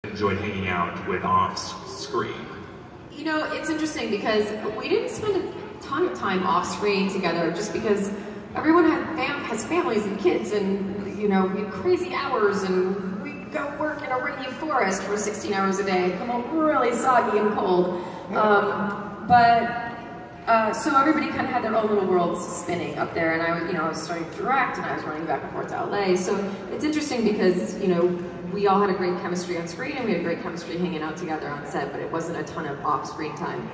enjoyed hanging out with off screen? You know, it's interesting because we didn't spend a ton of time off screen together just because everyone has families and kids and, you know, we have crazy hours and we go work in a rainy forest for 16 hours a day, come home really soggy and cold. So everybody kind of had their own little worlds spinning up there, and I was starting to direct, and I was running back and forth to LA. So it's interesting because, you know, we all had a great chemistry on screen, and we had great chemistry hanging out together on set, but it wasn't a ton of off-screen time.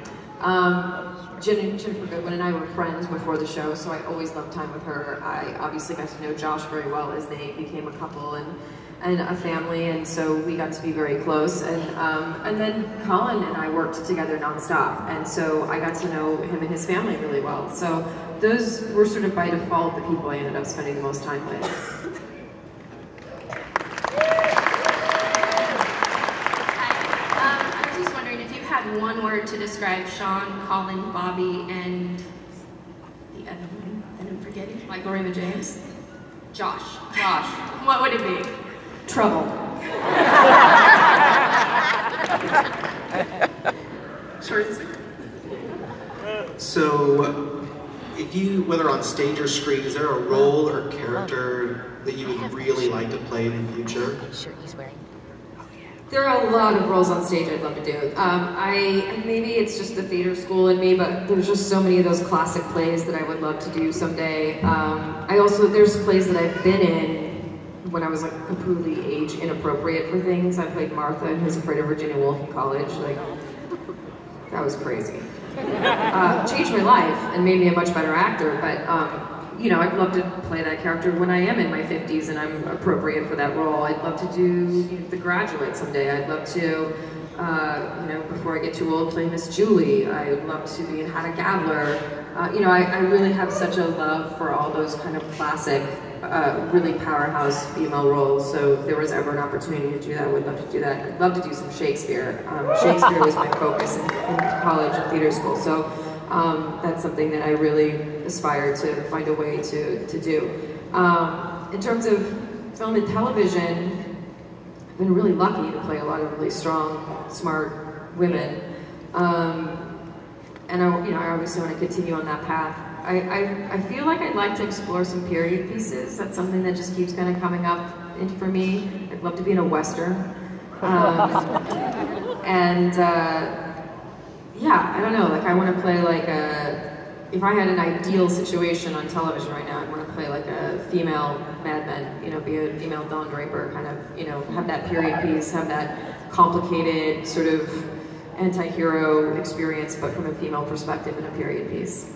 Jennifer Goodwin and I were friends before the show, so I always loved time with her. I obviously got to know Josh very well as they became a couple and a family, and so we got to be very close. And then Colin and I worked together nonstop, and so I got to know him and his family really well. So those were sort of by default the people I ended up spending the most time with. One word to describe Sean, Colin, Bobby, and the other one that I'm forgetting. Michael Raymond James? Josh. What would it be? Trouble. Short and sweet. So, whether on stage or screen, is there a role or character that you would really like to play in the future? Shirt he's wearing. There are a lot of roles on stage I'd love to do. Maybe it's just the theater school in me, but there's just so many of those classic plays that I would love to do someday. There's plays that I've been in when I was like completely age inappropriate for things. I played Martha in Who's Afraid of Virginia Woolf in college. Like, that was crazy. Changed my life and made me a much better actor, but you know, I'd love to play that character when I am in my 50s and I'm appropriate for that role. I'd love to do The Graduate someday. I'd love to, you know, before I get too old, play Miss Julie. I'd love to be in How to Gabler. You know, I really have such a love for all those kind of classic, really powerhouse female roles. So if there was ever an opportunity to do that, I would love to do that. I'd love to do some Shakespeare. Shakespeare was my focus in college and theater school. So that's something that I really aspire to find a way to do. In terms of film and television, I've been really lucky to play a lot of really strong, smart women. And I obviously want to continue on that path. I feel like I'd like to explore some period pieces. That's something that just keeps kind of coming up for me. I'd love to be in a Western. Yeah, I don't know, like I want to play like if I had an ideal situation on television right now, I'd want to play like a female Mad Men, you know, be a female Don Draper, kind of, you know, have that period piece, have that complicated sort of anti-hero experience, but from a female perspective in a period piece.